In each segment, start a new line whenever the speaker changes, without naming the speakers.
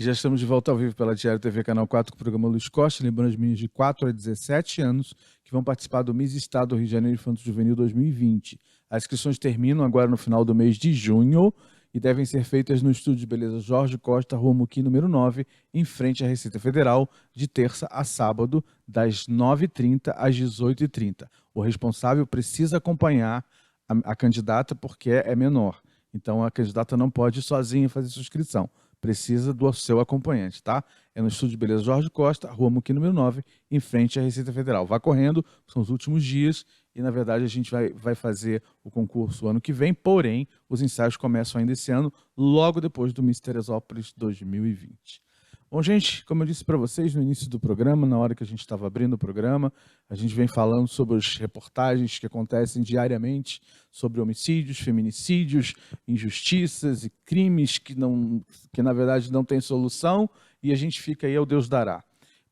E já estamos de volta ao vivo pela Diário TV Canal 4 com o programa Luiz Costa, lembrando as meninas de 4 a 17 anos que vão participar do Miss Estado do Rio de Janeiro Infanto Juvenil 2020. As inscrições terminam agora no final do mês de junho e devem ser feitas no Estúdio de Beleza Jorge Costa, Rua Muqui, número 9, em frente à Receita Federal, de terça a sábado, das 9h30 às 18h30. O responsável precisa acompanhar a candidata porque é menor. Então, a candidata não pode ir sozinha fazer sua inscrição. Precisa do seu acompanhante, tá? É no Estúdio de Beleza Jorge Costa, Rua Muqui, número 9, em frente à Receita Federal. Vá correndo, são os últimos dias e, na verdade, a gente vai fazer o concurso ano que vem, porém, os ensaios começam ainda esse ano, logo depois do Miss Teresópolis 2020. Bom, gente, como eu disse para vocês no início do programa, na hora que a gente estava abrindo o programa, a gente vem falando sobre as reportagens que acontecem diariamente sobre homicídios, feminicídios, injustiças e crimes que na verdade não têm solução e a gente fica aí ao Deus dará.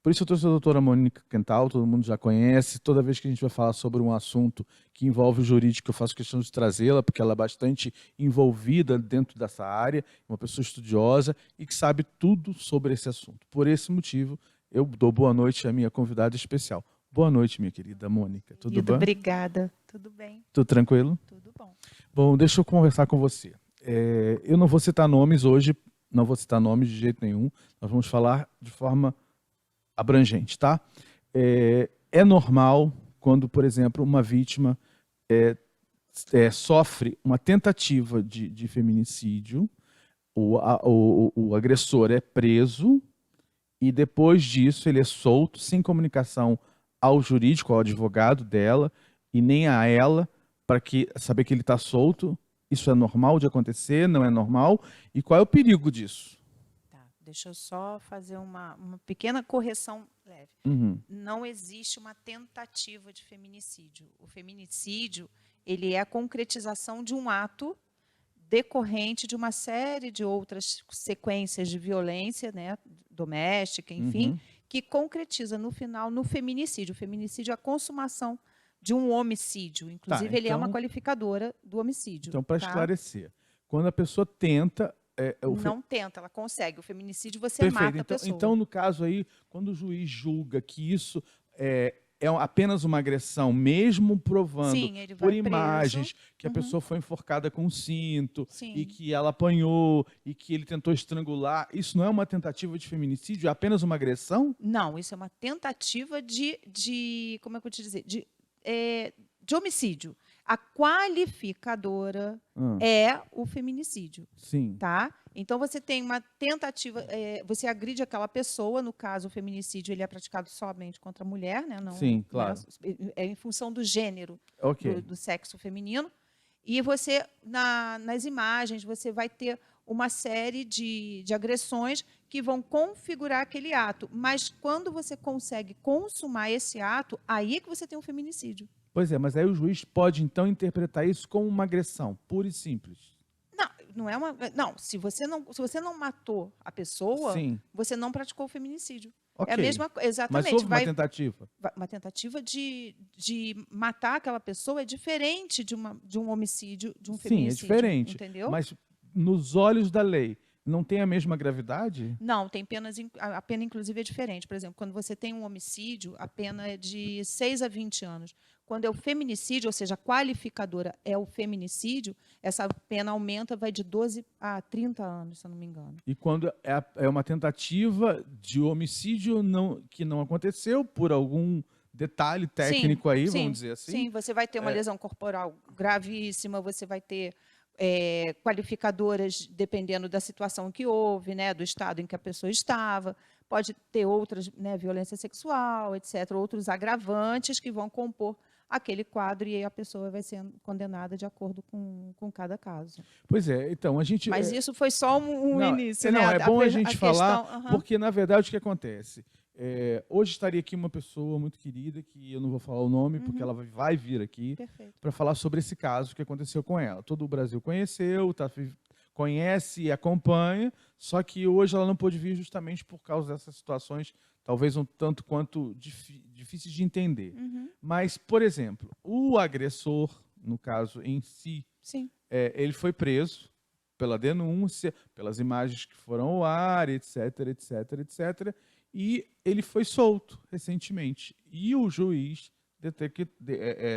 Por isso eu trouxe a doutora Mônica Quental, todo mundo já conhece. Toda vez que a gente vai falar sobre um assunto que envolve o jurídico, eu faço questão de trazê-la, porque ela é bastante envolvida dentro dessa área, uma pessoa estudiosa e que sabe tudo sobre esse assunto. Por esse motivo, eu dou boa noite à minha convidada especial. Boa noite, minha querida Mônica. Tudo bem?
Obrigada. Tudo bem?
Tudo tranquilo?
Tudo bom.
Bom, deixa eu conversar com você. Eu não vou citar nomes hoje, não vou citar nomes de jeito nenhum. Nós vamos falar de forma abrangente, tá? É normal quando, por exemplo, uma vítima sofre uma tentativa de feminicídio, o agressor é preso e depois disso ele é solto sem comunicação ao jurídico, ao advogado dela e nem a ela para saber que ele está solto. Isso é normal de acontecer? Não é normal? E qual é o perigo disso?
Deixa eu só fazer uma pequena correção leve.
Uhum.
Não existe uma tentativa de feminicídio. O feminicídio, ele é a concretização de um ato decorrente de uma série de outras sequências de violência, né, doméstica, enfim, que concretiza no final no feminicídio. O feminicídio é a consumação de um homicídio. Inclusive, ele é uma qualificadora do homicídio.
Então, para esclarecer, quando a pessoa tenta...
Não tenta, ela consegue. O feminicídio, você mata a pessoa.
Então, no caso aí, quando o juiz julga que isso é apenas uma agressão, mesmo provando por imagens que a pessoa foi enforcada com um cinto e que ela apanhou e que ele tentou estrangular, isso não é uma tentativa de feminicídio? É apenas uma agressão?
Não, isso é uma tentativa como é que eu vou te dizer? De homicídio. A qualificadora é o feminicídio.
Sim.
Tá? Então, você tem uma tentativa, você agride aquela pessoa, no caso, o feminicídio ele é praticado somente contra a mulher, né? Não,
sim, claro.
É em função do gênero, do sexo feminino. E você, nas imagens, você vai ter uma série de agressões que vão configurar aquele ato. Mas, quando você consegue consumar esse ato, aí é que você tem um feminicídio.
Pois é, mas aí o juiz pode, então, interpretar isso como uma agressão, pura e simples.
Não é uma. Não, se você não matou a pessoa, você não praticou o feminicídio.
Okay.
É a mesma coisa. Exatamente.
Mas houve uma tentativa.
Uma tentativa de matar aquela pessoa é diferente de um homicídio, de um feminicídio.
Sim, é diferente.
Entendeu?
Mas, nos olhos da lei, não tem a mesma gravidade?
Não, tem penas. A pena, inclusive, é diferente. Por exemplo, quando você tem um homicídio, a pena é de 6 a 20 anos. Quando é o feminicídio, ou seja, a qualificadora é o feminicídio, essa pena aumenta, vai de 12 a 30 anos, se eu não me engano.
E quando é uma tentativa de homicídio que não aconteceu por algum detalhe técnico vamos dizer assim?
Sim, você vai ter uma lesão corporal gravíssima, você vai ter qualificadoras dependendo da situação que houve, né, do estado em que a pessoa estava, pode ter outras, né, violência sexual, etc., outros agravantes que vão compor aquele quadro e a pessoa vai ser condenada de acordo com cada caso.
Pois é, então a gente...
Mas isso foi só um início, né?
Não, é bom a gente falar, porque na verdade o que acontece? Hoje estaria aqui uma pessoa muito querida, que eu não vou falar o nome, porque ela vai vir aqui para falar sobre esse caso que aconteceu com ela. Todo o Brasil conheceu, conhece e acompanha, só que hoje ela não pôde vir justamente por causa dessas situações, talvez um tanto quanto difíceis de entender. Mas, por exemplo, o agressor, no caso em si, ele foi preso pela denúncia, pelas imagens que foram ao ar, etc, etc, etc. E ele foi solto recentemente. E o juiz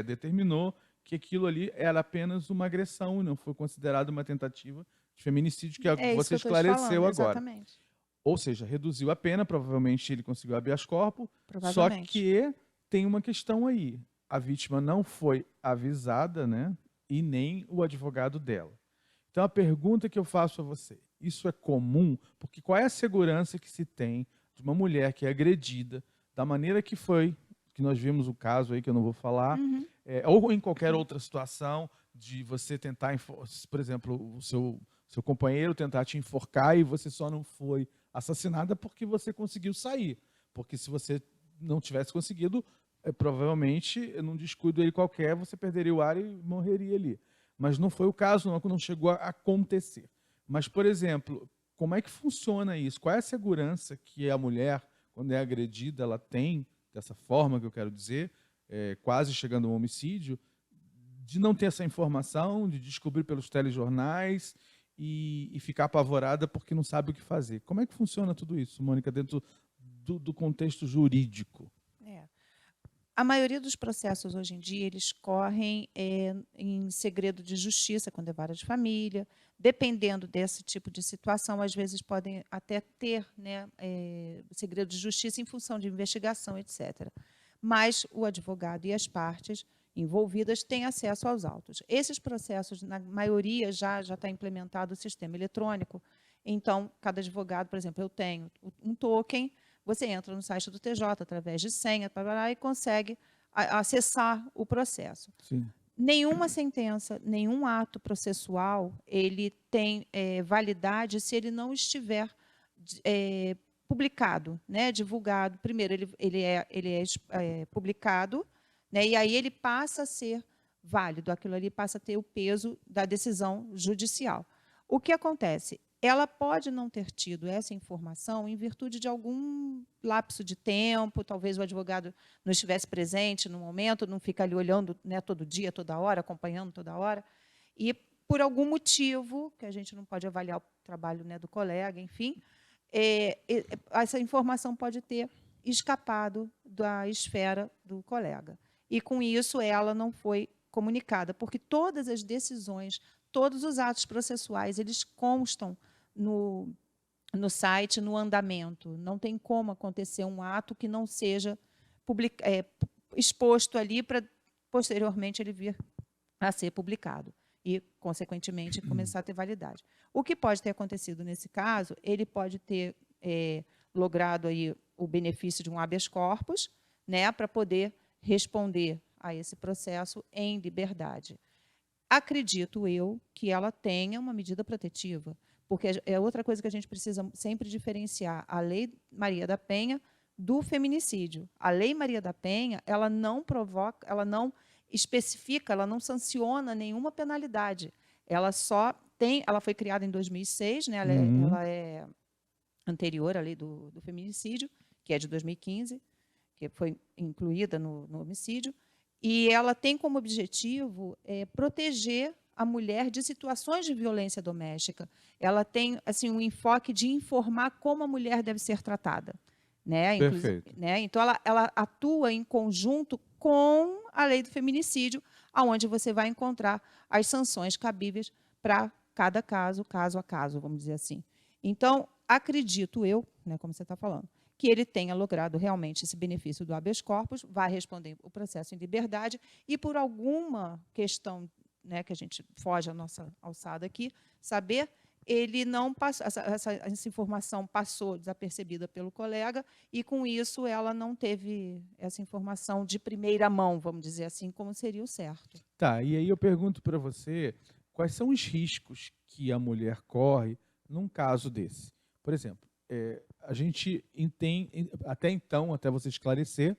determinou que aquilo ali era apenas uma agressão e não foi considerado uma tentativa de feminicídio, que é o que
É isso
você
que eu estou te falando,
esclareceu agora.
exatamente.
Ou seja, reduziu a pena, provavelmente ele conseguiu habeas corpus, só
Provavelmente.
que tem uma questão aí. A vítima não foi avisada, né? E nem o advogado dela. Então a pergunta que eu faço a você, isso é comum? Porque qual é a segurança que se tem de uma mulher que é agredida, da maneira que foi, que nós vimos o caso aí, que eu não vou falar, ou em qualquer outra situação, de você tentar, por exemplo, o seu companheiro tentar te enforcar e você só não foi assassinada porque você conseguiu sair. Porque se você não tivesse conseguido, provavelmente, num descuido aí qualquer, você perderia o ar e morreria ali. Mas não foi o caso, não chegou a acontecer. Mas, por exemplo, como é que funciona isso? Qual é a segurança que a mulher, quando é agredida, ela tem, dessa forma que eu quero dizer, quase chegando a um homicídio, de não ter essa informação, de descobrir pelos telejornais e ficar apavorada porque não sabe o que fazer? Como é que funciona tudo isso, Mônica, dentro do contexto jurídico?
A maioria dos processos hoje em dia, eles correm em segredo de justiça, quando é vara de família. Dependendo desse tipo de situação, às vezes podem até ter, né, segredo de justiça em função de investigação, etc. Mas o advogado e as partes envolvidas têm acesso aos autos. Esses processos, na maioria, já está implementado o sistema eletrônico. Então, cada advogado, por exemplo, eu tenho um token. Você entra no site do TJ através de senha e consegue acessar o processo.
Sim.
Nenhuma sentença, nenhum ato processual, ele tem validade se ele não estiver publicado, né, divulgado. Primeiro, ele é publicado, né, e aí ele passa a ser válido, aquilo ali passa a ter o peso da decisão judicial. O que acontece? Ela pode não ter tido essa informação em virtude de algum lapso de tempo, talvez o advogado não estivesse presente no momento, não fica ali olhando, né, todo dia, toda hora, acompanhando toda hora, e por algum motivo, que a gente não pode avaliar o trabalho, né, do colega, enfim, essa informação pode ter escapado da esfera do colega. E, com isso, ela não foi comunicada, porque todas as decisões, todos os atos processuais, eles constam no site, no andamento. Não tem como acontecer um ato que não seja exposto ali para, posteriormente, ele vir a ser publicado e, consequentemente, começar a ter validade. O que pode ter acontecido nesse caso, ele pode ter logrado aí o benefício de um habeas corpus, né, para poder responder a esse processo em liberdade. Acredito eu que ela tenha uma medida protetiva, porque é outra coisa que a gente precisa sempre diferenciar, a Lei Maria da Penha do feminicídio. A Lei Maria da Penha, ela não provoca, ela não especifica, ela não sanciona nenhuma penalidade. Ela só tem, ela foi criada em 2006, né? Ela é anterior à Lei do feminicídio, que é de 2015, que foi incluída no homicídio, e ela tem como objetivo proteger a mulher de situações de violência doméstica. Ela tem assim um enfoque de informar como a mulher deve ser tratada, né?
Perfeito.
Né? Então ela atua em conjunto com a lei do feminicídio, aonde você vai encontrar as sanções cabíveis para cada caso, caso a caso, vamos dizer assim. Então, acredito eu, né, como você está falando, que ele tenha logrado realmente esse benefício do habeas corpus, vai responder o processo em liberdade e, por alguma questão, né, que a gente foge à nossa alçada aqui, saber, ele não passou, essa informação passou desapercebida pelo colega e, com isso, ela não teve essa informação de primeira mão, vamos dizer assim, como seria o certo.
Tá, e aí eu pergunto para você, quais são os riscos que a mulher corre num caso desse? Por exemplo, a gente entende, até então, até você esclarecer,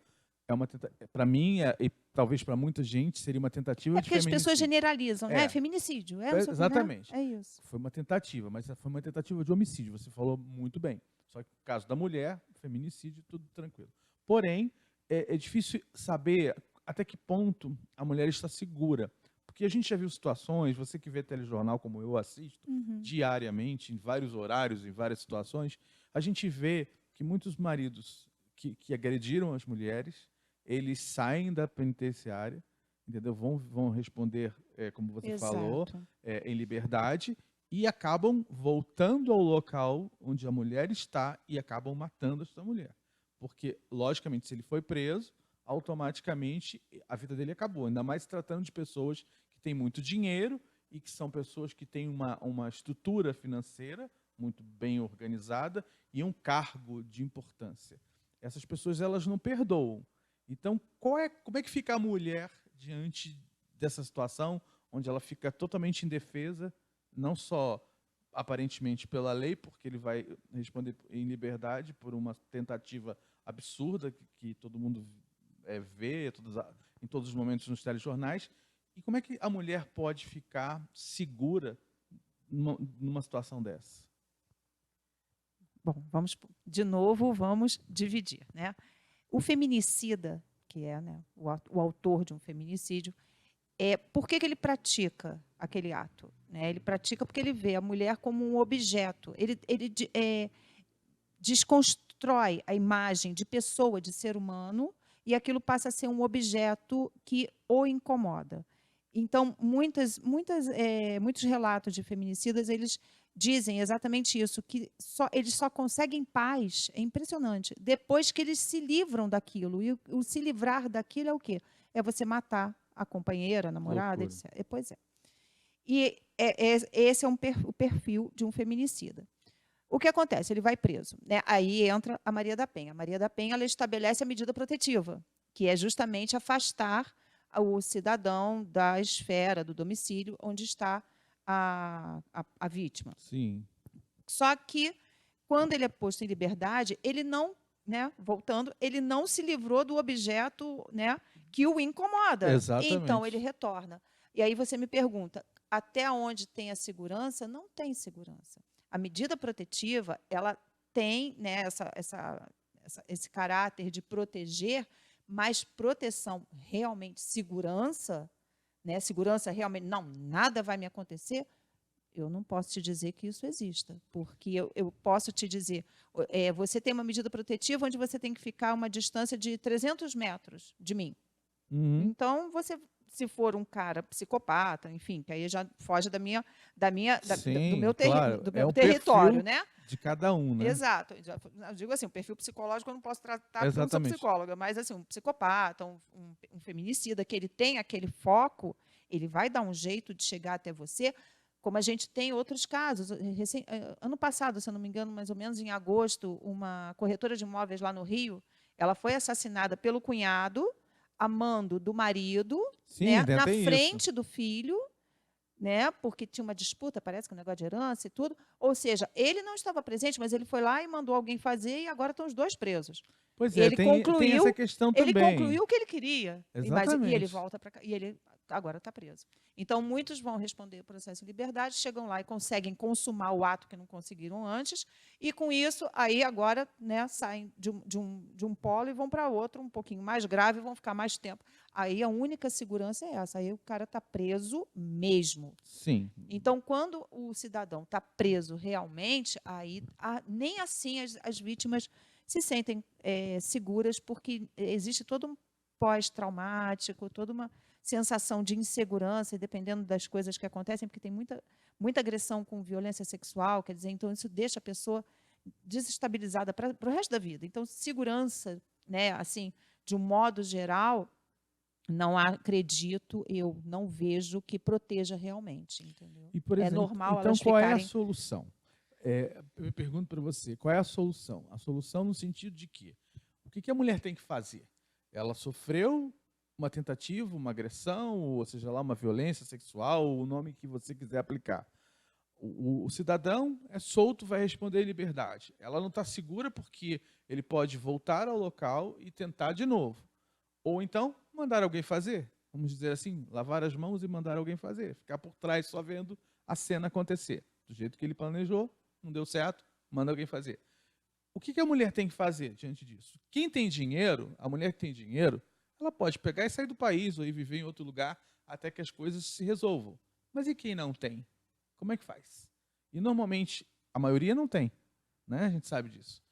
para mim, e talvez para muita gente, seria uma tentativa de
porque as pessoas
feminicídio.
generalizam, né? Feminicídio. Não sei,
Exatamente.
né? É isso.
Foi uma tentativa, mas foi uma tentativa de homicídio, você falou muito bem. Só que no caso da mulher, feminicídio, tudo tranquilo. Porém, é difícil saber até que ponto a mulher está segura. Porque a gente já viu situações, você que vê telejornal como eu assisto, diariamente, em vários horários, em várias situações, a gente vê que muitos maridos que agrediram as mulheres, eles saem da penitenciária, entendeu? Vão responder, como você falou,
Exato.
em liberdade, e acabam voltando ao local onde a mulher está e acabam matando essa mulher. Porque, logicamente, se ele foi preso, automaticamente a vida dele acabou. Ainda mais se tratando de pessoas que têm muito dinheiro e que são pessoas que têm uma estrutura financeira muito bem organizada e um cargo de importância. Essas pessoas, elas não perdoam. Então, como é que fica a mulher diante dessa situação onde ela fica totalmente indefesa, não só aparentemente pela lei, porque ele vai responder em liberdade por uma tentativa absurda que todo mundo vê em todos os momentos nos telejornais. E como é que a mulher pode ficar segura numa situação dessa?
Bom, vamos dividir, né? O feminicida, que é, né, o autor de um feminicídio, por que ele pratica aquele ato? Né? Ele pratica porque ele vê a mulher como um objeto. Ele desconstrói a imagem de pessoa, de ser humano, e aquilo passa a ser um objeto que o incomoda. Então, muitos relatos de feminicidas, eles dizem exatamente isso, que eles só conseguem paz, é impressionante, depois que eles se livram daquilo. E o se livrar daquilo é o quê? É você matar a companheira, a namorada, etc. Pois é. E esse é o perfil de um feminicida. O que acontece? Ele vai preso. Né? Aí entra a Maria da Penha. A Maria da Penha, ela estabelece a medida protetiva, que é justamente afastar o cidadão da esfera, do domicílio, onde está a vítima.
Sim.
Só que, quando ele é posto em liberdade, ele não, né, voltando, ele não se livrou do objeto, né, que o incomoda.
Exatamente.
Então, ele retorna. E aí você me pergunta, até onde tem a segurança? Não tem segurança. A medida protetiva, ela tem, né, esse caráter de proteger, mas proteção realmente, segurança, né, segurança realmente, não, nada vai me acontecer, eu não posso te dizer que isso exista, porque eu posso te dizer, você tem uma medida protetiva onde você tem que ficar a uma distância de 300 metros de mim. Então, se for um cara psicopata, enfim, que aí já foge do meu território, né?
De cada um, né?
Exato. Eu digo assim, o perfil psicológico eu não posso tratar porque eu não sou psicóloga, mas assim, um psicopata, um feminicida, que ele tem aquele foco, ele vai dar um jeito de chegar até você, como a gente tem outros casos. Ano passado, se eu não me engano, mais ou menos em agosto, uma corretora de imóveis lá no Rio, ela foi assassinada pelo cunhado, amando do marido,
Sim,
né, na frente
isso.
do filho, né, porque tinha uma disputa, parece que um negócio de herança e tudo. Ou seja, ele não estava presente, mas ele foi lá e mandou alguém fazer e agora estão os dois presos.
Pois é, tem essa questão também.
Ele concluiu o que ele queria,
Exatamente.
e ele volta para cá, e ele agora está preso. Então, muitos vão responder o processo em liberdade, chegam lá e conseguem consumar o ato que não conseguiram antes, e com isso, aí agora, né, saem de um polo e vão para outro, um pouquinho mais grave, e vão ficar mais tempo. Aí a única segurança é essa, aí o cara está preso mesmo.
Sim.
Então, quando o cidadão está preso realmente, aí nem assim as vítimas se sentem seguras, porque existe todo um pós-traumático, toda uma sensação de insegurança, dependendo das coisas que acontecem, porque tem muita agressão com violência sexual, quer dizer, então isso deixa a pessoa desestabilizada para o resto da vida. Então, segurança, né, assim, de um modo geral, não acredito, eu não vejo que proteja realmente, entendeu?
E, por exemplo,
normal
então
elas
qual
ficarem...
é a solução? Eu pergunto para você, qual é a solução? A solução no sentido de que o que a mulher tem que fazer? Ela sofreu uma tentativa, uma agressão, ou seja lá, uma violência sexual, o nome que você quiser aplicar. O cidadão é solto, vai responder em liberdade. Ela não está segura porque ele pode voltar ao local e tentar de novo. Ou então, mandar alguém fazer. Vamos dizer assim, lavar as mãos e mandar alguém fazer. Ficar por trás só vendo a cena acontecer. Do jeito que ele planejou, não deu certo, manda alguém fazer. O que a mulher tem que fazer diante disso? Quem tem dinheiro, a mulher que tem dinheiro, ela pode pegar e sair do país ou ir viver em outro lugar até que as coisas se resolvam. Mas e quem não tem? Como é que faz? E normalmente, a maioria não tem, né? A gente sabe disso.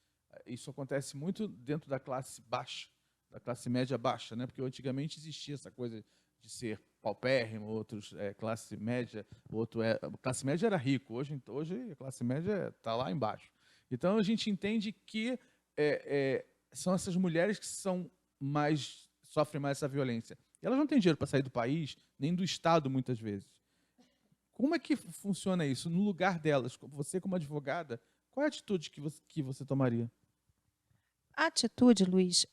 Isso acontece muito dentro da classe baixa, da classe média baixa, né? Porque antigamente existia essa coisa de ser paupérrimo, outros classe média, classe média era rico, hoje a classe média está lá embaixo. Então a gente entende que são essas mulheres que sofrem mais essa violência. E elas não têm dinheiro para sair do país, nem do estado muitas vezes. Como é que funciona isso no lugar delas? Você como advogada, qual é a atitude que você tomaria?
A atitude, Luiz,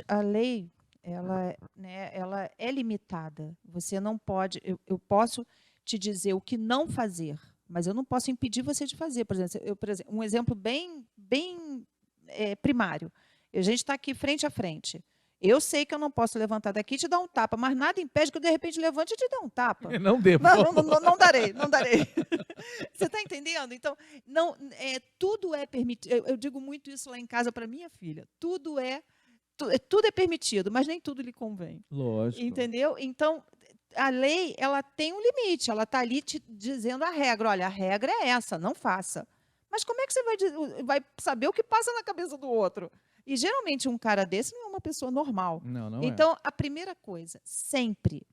a lei, ela, né, ela é limitada. Você não pode, eu posso te dizer o que não fazer, mas eu não posso impedir você de fazer. Por exemplo, um exemplo bem primário. A gente está aqui frente a frente. Eu sei que eu não posso levantar daqui e te dar um tapa, mas nada impede que eu, de repente, levante e te dê um tapa.
Não devo.
Não darei, não darei. Você está entendendo? Então, tudo é permitido. Eu digo muito isso lá em casa para minha filha. Tudo é permitido, mas nem tudo lhe convém.
Lógico.
Entendeu? Então, a lei ela tem um limite. Ela está ali te dizendo a regra. Olha, a regra é essa, não faça. Mas como é que você vai saber o que passa na cabeça do outro? E, geralmente, um cara desse não é uma pessoa normal.
Não
então, a primeira coisa, sempre,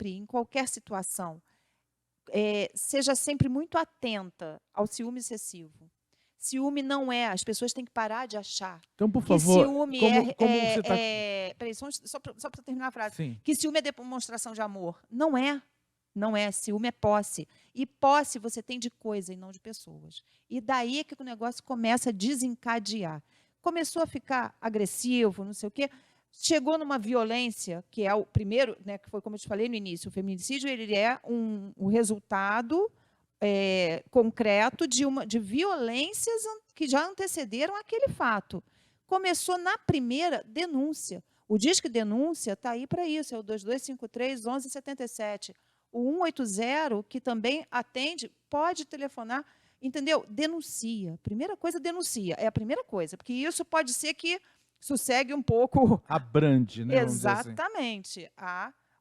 em qualquer situação, seja sempre muito atenta ao ciúme excessivo. Ciúme não é, as pessoas têm que parar de achar.
Então, por favor,
ciúme
você está...
Peraí, só para terminar a frase.
Sim.
Que ciúme é demonstração de amor. Não é. Não é, ciúme é posse. E posse você tem de coisa e não de pessoas. E daí é que o negócio começa a desencadear. Começou a ficar agressivo, não sei o quê, chegou numa violência, que é o primeiro, né, que foi como eu te falei no início, o feminicídio ele é um resultado concreto de violências que já antecederam aquele fato. Começou na primeira denúncia. O Disque Denúncia está aí para isso, é o 2253-1177. O 180, que também atende, pode telefonar, entendeu? Denuncia. Primeira coisa, denuncia. É a primeira coisa, porque isso pode ser que sossegue um pouco...
Abrande, né?
Exatamente.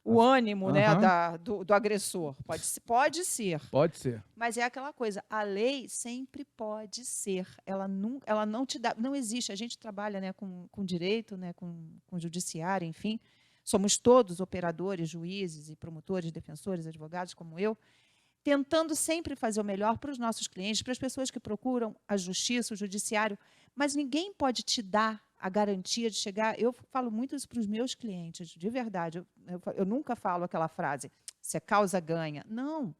O ânimo, né, do agressor. Pode ser.
Pode ser.
Mas é aquela coisa, a lei sempre pode ser. Ela não te dá... Não existe. A gente trabalha, né, com direito, né, com judiciário, enfim. Somos todos operadores, juízes e promotores, defensores, advogados, como eu, tentando sempre fazer o melhor para os nossos clientes, para as pessoas que procuram a justiça, o judiciário, mas ninguém pode te dar a garantia de chegar... Eu falo muito isso para os meus clientes, de verdade. Eu nunca falo aquela frase, se a causa ganha. Não.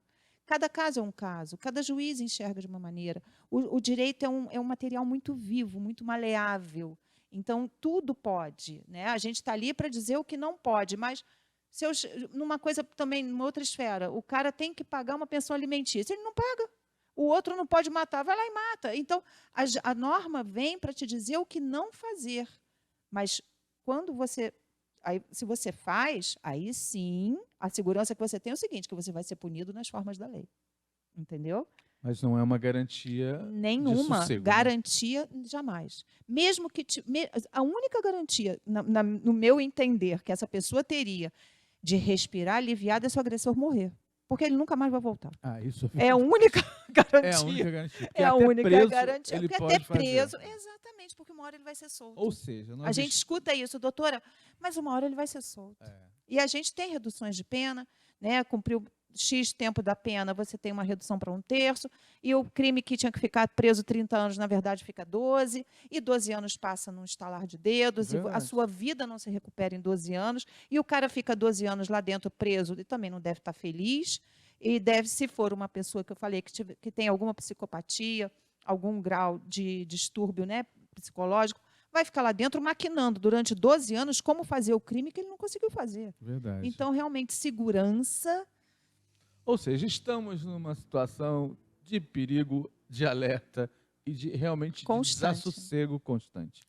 Cada caso é um caso, cada juiz enxerga de uma maneira. O direito é um material muito vivo, muito maleável. Então, tudo pode, né? A gente está ali para dizer o que não pode, mas numa coisa também, numa outra esfera, o cara tem que pagar uma pensão alimentícia, ele não paga. O outro não pode matar, vai lá e mata. Então, a norma vem para te dizer o que não fazer. Mas quando se você faz, aí sim, a segurança que você tem é o seguinte, que você vai ser punido nas formas da lei. Entendeu?
Mas não é uma garantia
nenhuma
de sossego,
garantia, né? Jamais. Mesmo que a única garantia, no meu entender, que essa pessoa teria de respirar aliviada é se o agressor morrer. Porque ele nunca mais vai voltar.
Isso
é a única garantia.
É a única garantia.
É a única garantia.
Ele
porque
pode
até preso.
fazer.
Exatamente, porque uma hora ele vai ser solto.
Ou seja,
a gente escuta isso, doutora, mas uma hora ele vai ser solto. E a gente tem reduções de pena, né? Cumpriu X tempo da pena, você tem uma redução para 1/3, e o crime que tinha que ficar preso 30 anos, na verdade, fica 12, e 12 anos passa num estalar de dedos, e a sua vida não se recupera em 12 anos, e o cara fica 12 anos lá dentro preso, e também não deve estar feliz, e deve, se for uma pessoa que eu falei que tem alguma psicopatia, algum grau de distúrbio, né, psicológico, vai ficar lá dentro maquinando durante 12 anos como fazer o crime que ele não conseguiu fazer.
Verdade.
Então, realmente, segurança...
Ou seja, estamos numa situação de perigo, de alerta e de realmente de desassossego constante.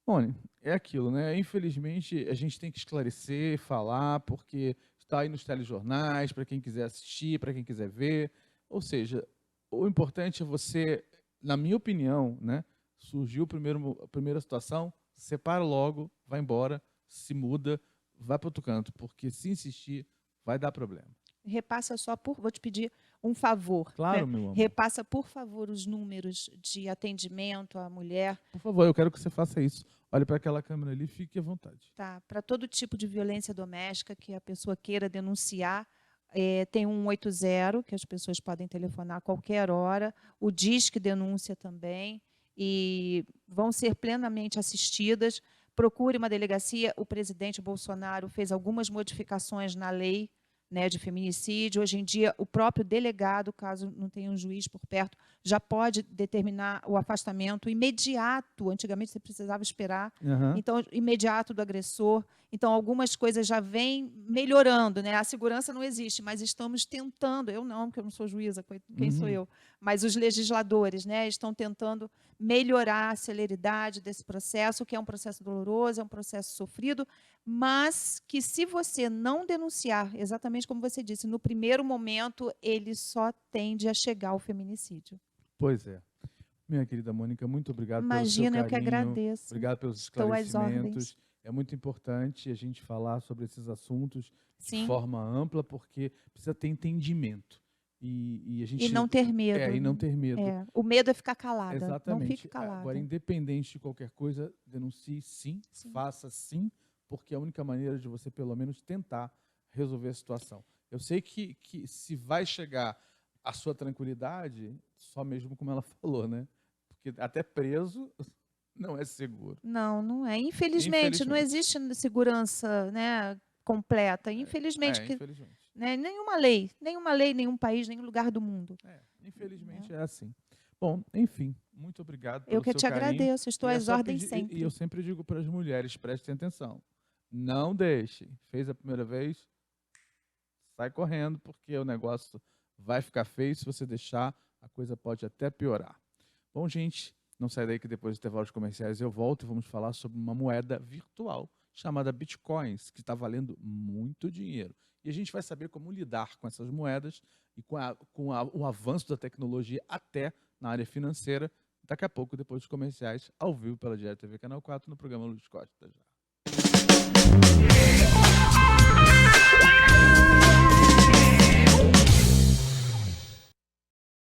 Bom, é aquilo, né? Infelizmente, a gente tem que esclarecer, falar, porque está aí nos telejornais, para quem quiser assistir, para quem quiser ver. Ou seja, o importante é você, na minha opinião, né? Surgiu a primeira situação, separa logo, vai embora, se muda, vai para outro canto, porque se insistir, vai dar problema.
Repassa vou te pedir um favor.
Claro, meu amor.
Repassa, por favor, os números de atendimento à mulher.
Por favor, eu quero que você faça isso. Olhe para aquela câmera ali, fique à vontade.
Tá, para todo tipo de violência doméstica que a pessoa queira denunciar, tem um 180, que as pessoas podem telefonar a qualquer hora, o Disque Denúncia também, e vão ser plenamente assistidas. Procure uma delegacia. O presidente Bolsonaro fez algumas modificações na lei, né, de feminicídio. Hoje em dia, o próprio delegado, caso não tenha um juiz por perto, já pode determinar o afastamento imediato. Antigamente, você precisava esperar. Então, imediato do agressor. Então, algumas coisas já vêm melhorando, né? A segurança não existe, mas estamos tentando. Eu não, porque eu não sou juíza, quem sou eu? Mas os legisladores, né, estão tentando melhorar a celeridade desse processo, que é um processo doloroso, é um processo sofrido, mas que, se você não denunciar, exatamente como você disse, no primeiro momento, ele só tende a chegar ao feminicídio.
Pois é. Minha querida Mônica, muito obrigado pelo seu
Imagina,
carinho.
eu que agradeço.
Obrigado pelos
Estou às
esclarecimentos.
ordens.
É muito importante a gente falar sobre esses assuntos
Sim.
de forma ampla, porque precisa ter entendimento. E a gente,
E não ter medo.
E não ter medo.
O medo é ficar calada.
Exatamente.
Não fique calada.
Agora, independente de qualquer coisa, denuncie sim, faça sim, porque é a única maneira de você, pelo menos, tentar resolver a situação. Eu sei que se vai chegar à sua tranquilidade, só mesmo como ela falou, né? Porque até preso não é seguro.
Não, não é. Infelizmente, não existe segurança, né, completa. Infelizmente.
Infelizmente.
Né, nenhuma lei, nenhum país, nenhum lugar do mundo.
Infelizmente é assim. Bom, enfim, muito obrigado pelo
Eu que
seu
te
carinho.
agradeço, estou às ordens sempre.
E eu sempre digo para as mulheres, prestem atenção. Não deixem. Fez a primeira vez, sai correndo, porque o negócio vai ficar feio. Se você deixar, a coisa pode até piorar. Bom, gente, não sai daí que depois dos intervalos comerciais eu volto e vamos falar sobre uma moeda virtual chamada Bitcoins, que está valendo muito dinheiro. E a gente vai saber como lidar com essas moedas e com o avanço da tecnologia até na área financeira, daqui a pouco, depois dos comerciais, ao vivo pela Diário TV Canal 4, no programa Luiz Costa. Já.